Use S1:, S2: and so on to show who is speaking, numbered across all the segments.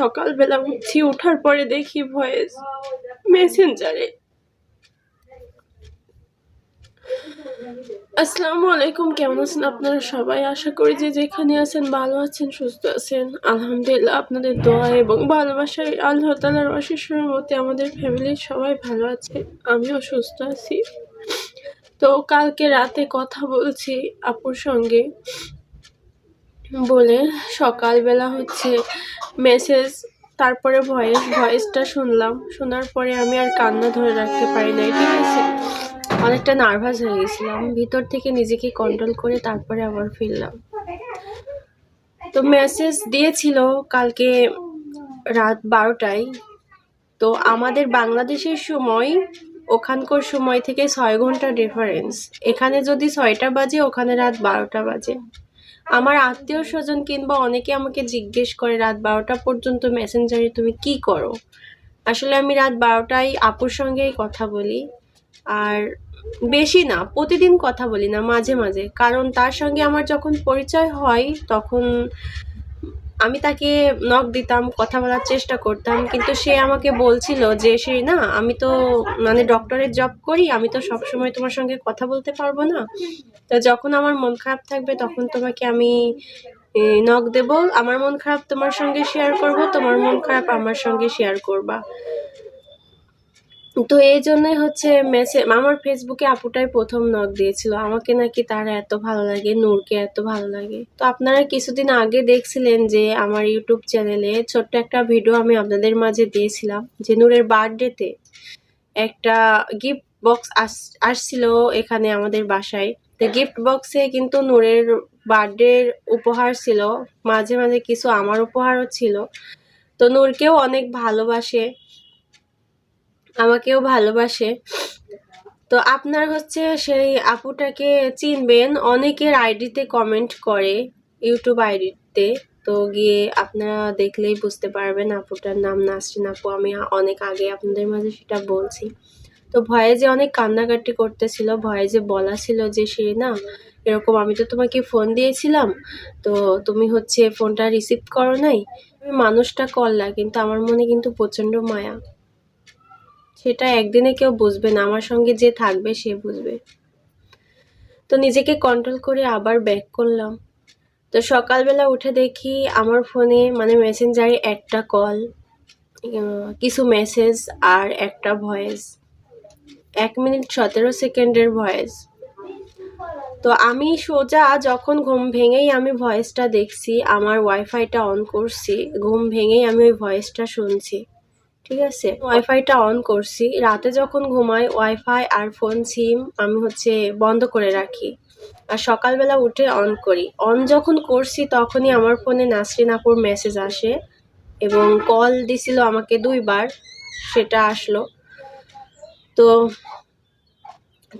S1: সকালবেলা উঠছি, উঠার পরে দেখি ভয়েস মেসেঞ্জারে। আসসালামু আলাইকুম, কেমন আছেন আপনারা সবাই? আশা করি যে যেখানে আছেন ভালো আছেন, সুস্থ আছেন। আলহামদুলিল্লাহ, আপনাদের দোয়া এবং ভালোবাসায় আল্লাহ তাআলার অশেষ রহমতে আমাদের ফ্যামিলির সবাই ভালো আছে, আমিও সুস্থ আছি। তো কালকে রাতে কথা বলছি আপুর সঙ্গে, বলে সকালবেলা হচ্ছে মেসেজ, তারপরে ভয়েসটা শুনলাম। শোনার পরে আমি আর কান্না ধরে রাখতে পারি নাই, ঠিক আছে? অনেকটা নার্ভাস হয়ে গেছিলাম, ভিতর থেকে নিজেকে কন্ট্রোল করে তারপরে আবার ফিরলাম। তো মেসেজ দিয়েছিল কালকে রাত 12টায়। তো আমাদের বাংলাদেশের সময় ওখানকার সময় থেকে 6 ঘন্টা ডিফারেন্স। এখানে যদি 6টা বাজে, ওখানে রাত 12টা বাজে। আমার আত্মীয় স্বজন কিংবা অনেকে আমাকে জিজ্ঞেস করে রাত 12টা পর্যন্ত মেসেঞ্জারে তুমি কি করো। আসলে আমি রাত 12টায় আপুর সঙ্গেই কথা বলি, আর বেশি না, প্রতিদিন কথা বলি না, মাঝে মাঝে। কারণ তার সঙ্গে আমার যখন পরিচয় হয় তখন আমি তাকে নক দিতাম, কথা বলার চেষ্টা করতাম, কিন্তু সে আমাকে বলছিল যে সে না, আমি তো মানে ডক্টরের জব করি, আমি তো সবসময় তোমার সঙ্গে কথা বলতে পারবো না। তো যখন আমার মন খারাপ থাকবে তখন তোমাকে আমি নক দেব, আমার মন খারাপ তোমার সঙ্গে শেয়ার করব, তোমার মন খারাপ আমার সঙ্গে শেয়ার করবা। তো এই জন্যই হচ্ছে আমার ফেসবুকে আপুটাই প্রথম নক দিয়েছিল, আমাকে নাকি তার এত ভালো লাগে, নূরকে এত ভালো লাগে। তো আপনারা কিছুদিন আগে দেখছিলেন যে আমার ইউটিউব চ্যানেলে ছোট্ট একটা ভিডিও আমি আপনাদের মাঝে দিয়েছিলাম যে নূরের বার্থডেতে একটা গিফট বক্স আসছিল এখানে আমাদের বাসায়। তো গিফট বক্সে কিন্তু নূরের বার্থডের উপহার ছিল, মাঝে মাঝে কিছু আমার উপহারও ছিল। তো নূরকেও অনেক ভালোবাসে, আমাকেও ভালোবাসে। তো আপনার হচ্ছে সেই আপুটাকে চিনবেন, অনেকের আইডিতে কমেন্ট করে, ইউটিউব আইডিতে। তো গিয়ে আপনারা দেখলেই বুঝতে পারবেন আপুটার নাম নাসরিন আপু। আমি অনেক আগে আপনাদের মাঝে সেটা বলছি। তো ভয়ে যে অনেক কান্নাকাটি করতেছিল, ভয়ে যে বলা ছিল যে সে না এরকম, আমি তো তোমাকে ফোন দিয়েছিলাম, তো তুমি হচ্ছে ফোনটা রিসিভ করো নাই। মানুষটা করলা, কিন্তু আমার মনে কিন্তু প্রচন্ড মায়া। সেটা একদিনে কেউ বুঝবে না, আমার সঙ্গে যে থাকবে সে বুঝবে। তো নিজেকে কন্ট্রোল করে আবার ব্যাক করলাম। তো সকালবেলা উঠে দেখি আমার ফোনে মানে মেসেঞ্জারে একটা কল, কিছু মেসেজ আর একটা ভয়েস, 1 মিনিট 17 সেকেন্ডের ভয়েস। তো আমি সোজা যখন ঘুম ভেঙেই আমি ভয়েসটা দেখছি, আমার ওয়াইফাইটা অন করছি, ঘুম ভেঙেই আমি ওই ভয়েসটা শুনছি, ঠিক আছে? ওয়াইফাইটা অন করছি, রাতে যখন ঘুমাই ওয়াইফাই আর ফোন সিম আমি হচ্ছে বন্ধ করে রাখি, আর সকালবেলা উঠে অন করি। অন যখন করছি তখনই আমার ফোনে নাসরিন আপুর মেসেজ আসে, এবং কল দিছিল আমাকে 2বার, সেটা আসলো। তো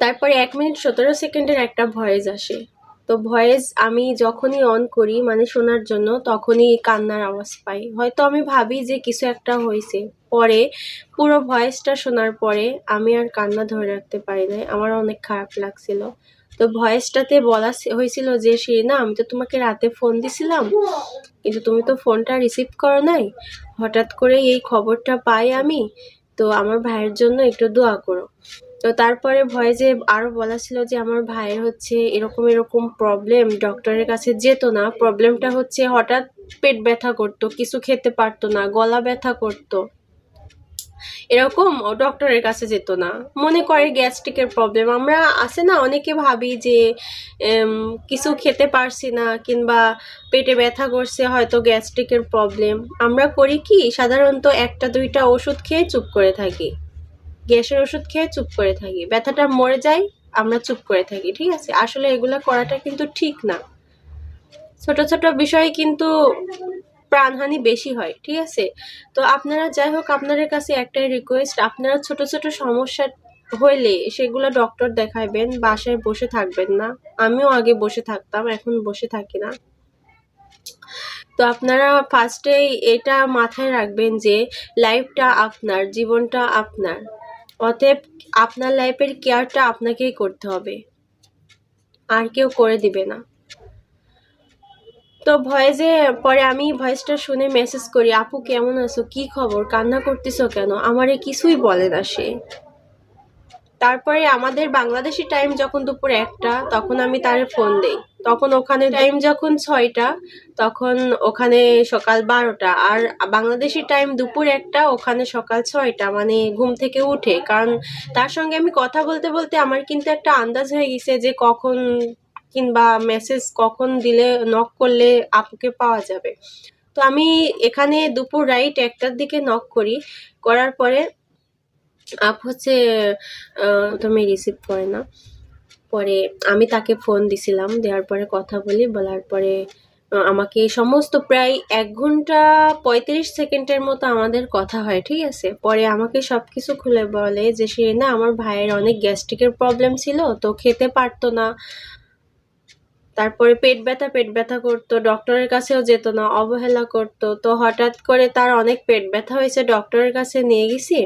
S1: তারপরে 1 মিনিট 17 সেকেন্ডের একটা ভয়েস আসে। তো ভয়েস আমি যখনই অন করি মানে শোনার জন্য, তখনই কান্নার আওয়াজ পাই। হয়তো আমি ভাবি যে কিছু একটা হয়েছে, পরে পুরো ভয়েসটা শোনার পরে আমি আর কান্না ধরে রাখতে পারি নাই, আমার অনেক খারাপ লাগছিল। তো ভয়েসটাতে বলা হয়েছিল যে সে না, আমি তো তোমাকে রাতে ফোন দিছিলাম, কিন্তু তুমি তো ফোনটা রিসিভ করো নাই, হঠাৎ করে এই খবরটা পাই আমি, তো আমার ভাইয়ের জন্য একটু দোয়া করো। তো তারপরে ভয়েসে আরো বলা ছিল যে আমার ভাইয়ের হচ্ছে এরকম এরকম প্রবলেম, ডক্টরের কাছে যেত না, প্রবলেমটা হচ্ছে হঠাৎ পেট ব্যথা করতো, কিছু খেতে পারতো না, গলা ব্যথা করতো, এরকম ডক্টরের কাছে যেত না, মনে করে গ্যাস্ট্রিকের প্রবলেম। আমরা আছে না অনেকে ভাবি যে কিছু খেতে পারছি না কিংবা পেটে ব্যথা করছে, হয়তো গ্যাস্ট্রিকের প্রবলেম। আমরা করি কি, সাধারণত 1টা 2টা ওষুধ খেয়ে চুপ করে থাকি, গ্যাসের ওষুধ খেয়ে চুপ করে থাকি, ব্যথাটা মরে যায়, আমরা চুপ করে থাকি, ঠিক আছে? আসলে এগুলা করাটা কিন্তু ঠিক না। ছোট ছোট বিষয়ে কিন্তু প্রাণহানি বেশি হয়, ঠিক আছে? তো আপনারা যাই হোক, আপনাদের কাছে একটাই রিকোয়েস্ট, আপনারা ছোট ছোট সমস্যা হইলে সেগুলো ডক্টর দেখাইবেন, বাসায় বসে থাকবেন না। আমিও আগে বসে থাকতাম, এখন বসে থাকি না। তো আপনারা ফার্স্টেই এটা মাথায় রাখবেন যে লাইফটা আপনার, জীবনটা আপনার, অতএব আপনার লাইফের কেয়ারটা আপনাকেই করতে হবে, আর কেউ করে দিবে না। তো ভয়েসে পরে আমি ভয়েসটা শুনে মেসেজ করি, আপু কেমন আছো, কি খবর, কান্না করতেছো কেন? আমারে কিছুই বলে না সে। তারপরে আমাদের বাংলাদেশি টাইম যখন দুপুর 1টা, তখন আমি তারে ফোন দেই। তখন ওখানে টাইম যখন 6টা, তখন ওখানে সকাল 12টা। আর বাংলাদেশি টাইম দুপুর 1টা, ওখানে সকাল 6টা, মানে ঘুম থেকে উঠে। কারণ তার সঙ্গে আমি কথা বলতে বলতে আমার কিন্তু একটা আন্দাজ হয়ে গেছে যে কখন কিংবা মেসেজ কখন দিলে, নক করলে আপুকে পাওয়া যাবে। তো আমি এখানে দুপুর রাইট 1টার দিকে নক করি। করার পরে আপ হচ্ছে তুমি রিসিভ করে না। পরে আমি তাকে ফোন দিছিলাম, দেওয়ার পরে কথা বলি, বলার পরে আমাকে সমস্ত প্রায় 1 ঘন্টা 35 সেকেন্ডের মতো আমাদের কথা হয়, ঠিক আছে। পরে আমাকে সব কিছু খুলে বলে যে সে না, আমার ভাইয়ের অনেক গ্যাস্ট্রিকের প্রবলেম ছিল, তো খেতে পারতো না। তারপরে পেট ব্যথা করতো, ডক্টরের কাছেও যেত না, অবহেলা করতো। তো হঠাৎ করে তার অনেক পেট ব্যথা হয়েছে, ডক্টরের কাছে নিয়ে গেছি।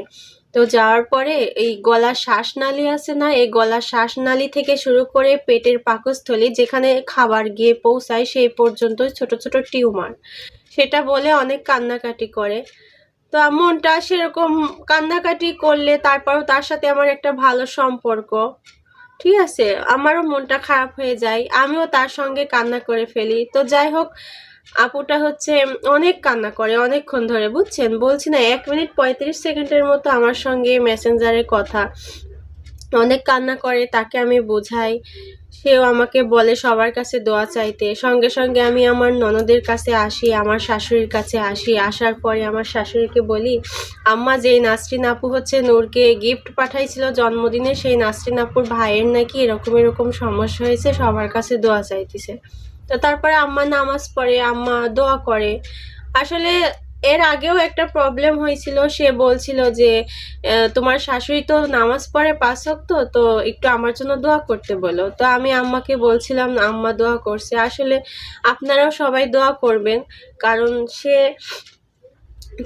S1: তো যাওয়ার পরে এই গলার শ্বাসনালী আছে না, এই গলার শ্বাসনালী থেকে শুরু করে পেটের পাকস্থলী যেখানে খাবার গিয়ে পৌঁছায় সেই পর্যন্ত ছোট ছোট টিউমার। সেটা বলে অনেক কান্নাকাটি করে। তো মনটা সেরকম, কান্নাকাটি করলে তারপরও তার সাথে আমার একটা ভালো সম্পর্ক, ঠিক আছে, আমারও মনটা খারাপ হয়ে যায়, আমিও তার সঙ্গে কান্না করে ফেলি। তো যাই হোক, আপুটা হচ্ছে অনেক কান্না করে অনেকক্ষণ ধরে, বুঝছেন, বলছি না 1 মিনিট 35 সেকেন্ডের মতো আমার সঙ্গে মেসেঞ্জারে কথা। অনেক কান্না করে, তাকে আমি বোঝাই, সেও আমাকে বলে সবার কাছে দোয়া চাইতে। সঙ্গে সঙ্গে আমি আমার ননদের কাছে আসি, আমার শাশুড়ির কাছে আসি। আসার পরে আমার শাশুড়িকে বলি, আম্মা, যেই নাসরিন আপু হচ্ছে নূরকে গিফট পাঠাইছিল জন্মদিনে, সেই নাসরিন আপুর ভাইয়ের নাকি এরকম এরকম সমস্যা হয়েছে, সবার কাছে দোয়া চাইতেছে। তো তারপরে আম্মা নামাজ পড়ে, আম্মা দোয়া করে। আসলে এর আগেও একটা প্রবলেম হয়েছিল, সে বলছিল যে তোমার শাশুড়ি তো নামাজ পড়ে 5 ওয়াক্ত, তো একটু আমার জন্য দোয়া করতে বলো। তো আমি আম্মাকে বলছিলাম, আম্মা দোয়া করছে। আসলে আপনারাও সবাই দোয়া করবেন, কারণ সে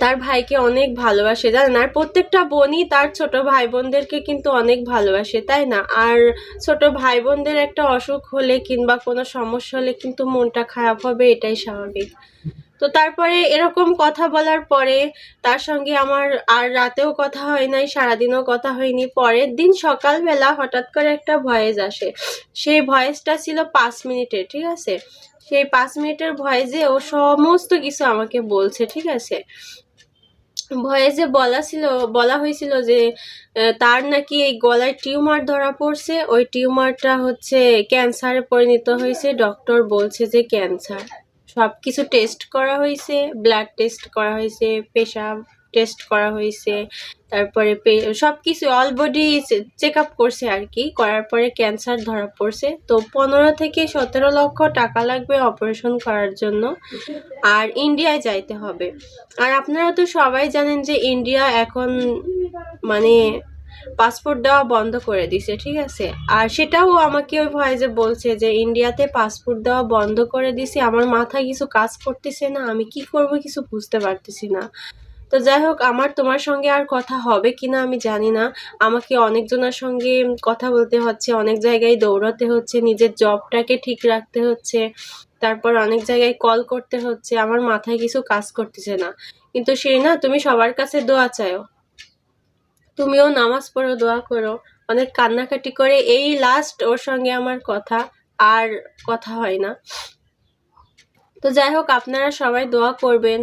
S1: তার ভাইকে অনেক ভালোবাসে, জানেন। আর প্রত্যেকটা বোনই তার ছোট ভাই বোনদেরকে কিন্তু অনেক ভালোবাসে, তাই না? আর ছোট ভাই বোনদের একটা অসুখ হলে কিংবা কোনো সমস্যা হলে কিন্তু মনটা খারাপ হবে, এটাই স্বাভাবিক। তো তারপরে এরকম কথা বলার পরে তার সঙ্গে আমার আর রাতেও কথা হয় নাই, সারাদিনও কথা হয়নি। পরের দিন সকালবেলা হঠাৎ করে একটা ভয়েস আসে। সেই ভয়েসটা ছিল 5 মিনিটের, ঠিক আছে। সেই 5 মিনিটের ভয়েসে ও সমস্ত কিছু আমাকে বলছে, ঠিক আছে। ভয়েসে বলা হয়েছিল যে তার নাকি এই গলায় টিউমার ধরা পড়ছে, ওই টিউমারটা হচ্ছে ক্যান্সারে পরিণত হয়েছে, ডক্টর বলছে যে ক্যান্সার। সব কিছু টেস্ট করা হয়েছে, ব্লাড টেস্ট করা হয়েছে, পেশাব টেস্ট করা হয়েছে, তারপরে সব কিছু অল বডি চেক আপ করছে আর কি। করার পরে ক্যান্সার ধরা পড়ছে। তো 15 থেকে 17 লক্ষ টাকা লাগবে অপারেশন করার জন্য, আর ইন্ডিয়ায় যাইতে হবে। আর আপনারা তো সবাই জানেন যে ইন্ডিয়া এখন মানে পাসপোর্ট দেওয়া বন্ধ করে দিছে, ঠিক আছে। আর সেটাও আমাকে ওই ভয়েসে বলছে যে ইন্ডিয়াতে পাসপোর্ট দেওয়া বন্ধ করে দিছে। আমার মাথায় কিছু কাজ করতেছে না, আমি কি করব কিছু বুঝতে পারতেছি না। তো যাই হোক, আমার তোমার সঙ্গে আর কথা হবে কিনা আমি জানি না। আমাকে অনেকজনের সঙ্গে কথা বলতে হচ্ছে, অনেক জায়গায় দৌড়াতে হচ্ছে, নিজের জবটাকে ঠিক রাখতে হচ্ছে, তারপর অনেক জায়গায় কল করতে হচ্ছে। আমার মাথায় কিছু কাজ করতেছে না। কিন্তু সেই না, তুমি সবার কাছে দোয়া চাও, তুমিও নামাজ পড়ো, দোয়া করো। অনেক কান্নাকাটি করে এই লাস্ট ওর সঙ্গে আমার কথা, আর কথা হয় না। তো যাই হোক, আপনারা সবাই দোয়া করবেন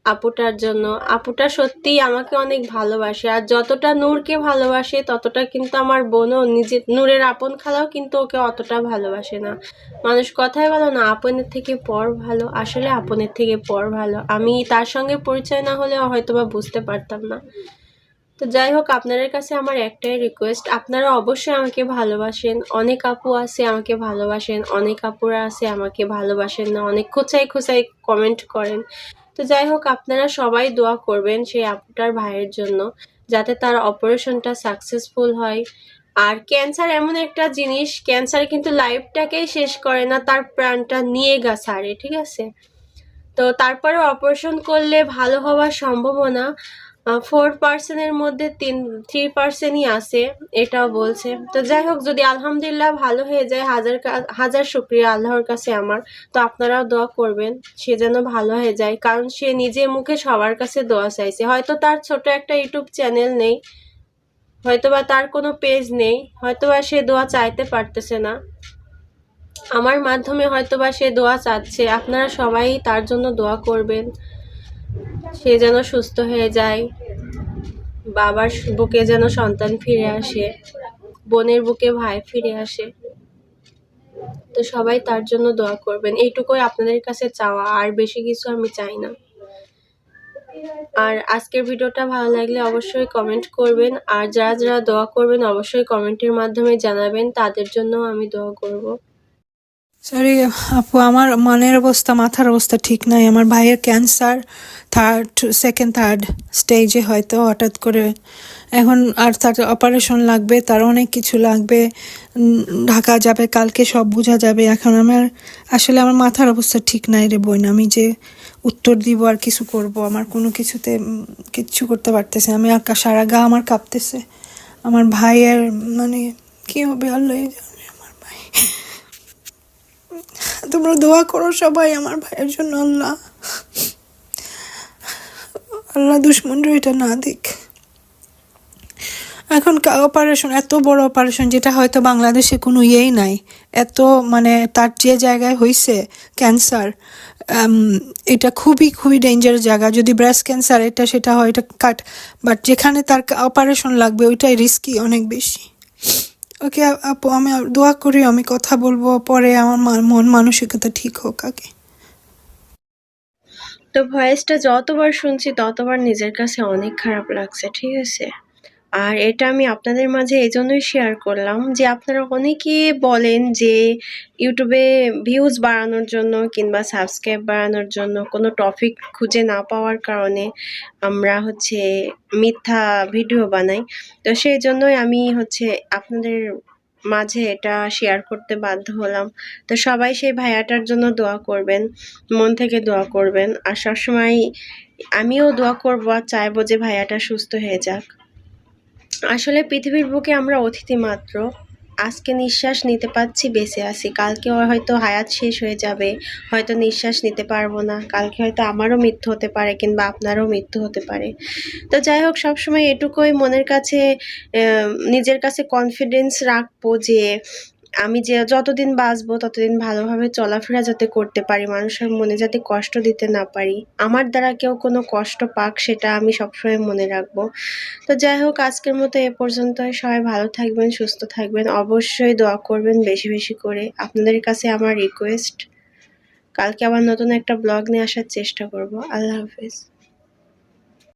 S1: আপুটার জন্য। আপুটা সত্যিই আমাকে অনেক ভালোবাসে, আর যতটা নূরকে ভালোবাসে ততটা কিন্তু আমার বোনও, নিজে নূরের আপন খালাও কিন্তু ওকে অতটা ভালোবাসে না। মানুষ কথায় বলো না, আপনের থেকে পর ভালো, আসলে আপনের থেকে পর ভালো। আমি তার সঙ্গে পরিচয় না হলে হয়তোবা বুঝতে পারতাম না। তো যাই হোক, আপনাদের কাছে আমার একটাই রিকোয়েস্ট, আপনারা অবশ্যই আমাকে ভালোবাসেন। অনেক আপু আছে আমাকে ভালোবাসেন, অনেক আপুরা আছে আমাকে ভালোবাসেন না, অনেক খোঁচাই খোঁচাই কমেন্ট করেন। তো যাই হোক, আপনারা সবাই দোয়া করবেন সেই আপুটার ভাইয়ের জন্য, যাতে তার অপারেশনটা সাকসেসফুল হয়। আর ক্যান্সার এমন একটা জিনিস, ক্যান্সার কিন্তু লাইফটাকেই শেষ করে না, তার প্রাণটা নিয়ে ছাড়ে, ঠিক আছে। তো তারপরে অপারেশন করলে ভালো হওয়ার সম্ভাবনা 4% এর মধ্যে 3%ই আছে, এটাও বলছে। তো যাই হোক, যদি আলহামদুলিল্লাহ ভালো হয়ে যায়, হাজার শুকরিয়া আল্লাহর কাছে আমার। তো আপনারাও দোয়া করবেন সে যেন ভালো হয়ে যায়, কারণ সে নিজে মুখে সবার কাছে দোয়া চাইছে। হয়তো তার ছোট একটা ইউটিউব চ্যানেল নেই, হয়তোবা তার কোনো পেজ নেই, হয়তোবা সে দোয়া চাইতে পারতেছে না, আমার মাধ্যমে হয়তোবা সে দোয়া চাচ্ছে। আপনারা সবাই তার জন্য দোয়া করবেন, সে যেন সুস্থ হয়ে যায়, বাবার বুকে যেন সন্তান ফিরে আসে, বোনের বুকে ভাই ফিরে আসে। তো সবাই তার জন্য দোয়া করবেন, এইটুকুই আপনাদের কাছে চাওয়া, আর বেশি কিছু আমি চাই না। আর আজকের ভিডিওটা ভালো লাগলে অবশ্যই কমেন্ট করবেন, আর যারা যারা দোয়া করবেন অবশ্যই কমেন্টের মাধ্যমে জানাবেন, তাদের জন্য আমি দোয়া করব।
S2: সরি আপু, আমার মনের অবস্থা, মাথার অবস্থা ঠিক নাই। আমার ভাইয়ের ক্যান্সার সেকেন্ড থার্ড স্টেজে, হয়তো হঠাৎ করে এখন, আর তার অপারেশন লাগবে, তার অনেক কিছু লাগবে, ঢাকা যাবে কালকে, সব বোঝা যাবে। এখন আসলে আমার মাথার অবস্থা ঠিক নাই রে বোন। আমি যে উত্তর দিব আর কিছু করব, আমার কোনো কিছুতে কিচ্ছু করতে পারতেছে। আমি আর সারা গা আমার কাঁপতেছে। আমার ভাইয়ের মানে কি হবে আল্লাহ জানে। আমার ভাই, তোমরা দোয়া করো সবাই আমার ভাইয়ের জন্য। আল্লাহ দুশ্মনরা এটা না দিক। এখন অপারেশন, এত বড় অপারেশন, যেটা হয়তো বাংলাদেশে কোনো ইয়েই নাই, এত মানে তার যে জায়গায় হয়েছে ক্যান্সার, এটা খুবই খুবই ডেঞ্জারাস জায়গা। যদি ব্রেস্ট ক্যান্সার এটা সেটা হয়, এটা কাট, বাট যেখানে তার অপারেশন লাগবে ওইটাই রিস্কি অনেক বেশি। ওকে আপু, আমি দোয়া করি, আমি কথা বলবো পরে, আমার মন মানসিকতা ঠিক হোক আগে।
S1: তো ভয়েসটা যতবার শুনছি ততবার নিজের কাছে অনেক খারাপ লাগছে, ঠিক আছে। আর এটা আমি আপনাদের মাঝে এজন্যই শেয়ার করলাম যে আপনারা অনেকে বলেন যে ইউটিউবে ভিউজ বাড়ানোর জন্য কিংবা সাবস্ক্রাইব বাড়ানোর জন্য কোনো টপিক খুঁজে না পাওয়ার কারণে আমরা মিথ্যা ভিডিও বানাই। তো সেই জন্যই আমি আপনাদের মাঝে এটা শেয়ার করতে বাধ্য হলাম। তো সবাই সেই ভাইয়াটার জন্য দোয়া করবেন, মন থেকে দোয়া করবেন। আর সবসময় আমিও দোয়া করবো আর চাইবো যে ভাইয়াটা সুস্থ হয়ে যাক। আসলে পৃথিবীর বুকে আমরা অতিথি মাত্র। আজকে নিঃশ্বাস নিতে পারছি, বেঁচে আছি, কালকে হয়তো হায়াত শেষ হয়ে যাবে, হয়তো নিঃশ্বাস নিতে পারবো না, কালকে হয়তো আমারও মৃত্যু হতে পারে কিংবা আপনারও মৃত্যু হতে পারে। তো যাই হোক, সবসময় এটুকুই মনের কাছে নিজের কাছে কনফিডেন্স রাখবো যে আমি যে যতদিন বাঁচবো ততদিন ভালোভাবে চলাফেরা যাতে করতে পারি, মানুষের মনে যাতে কষ্ট দিতে না পারি, আমার দ্বারা কেউ কোনো কষ্ট পাক সেটা আমি সবসময় মনে রাখবো। তো যাই হোক, আজকের মতো এ পর্যন্তই। সবাই ভালো থাকবেন, সুস্থ থাকবেন, অবশ্যই দোয়া করবেন বেশি বেশি করে। আপনাদের কাছে আমার রিকোয়েস্ট, কালকে আবার নতুন একটা ব্লগ নিয়ে আসার চেষ্টা করব। আল্লাহ হাফেজ।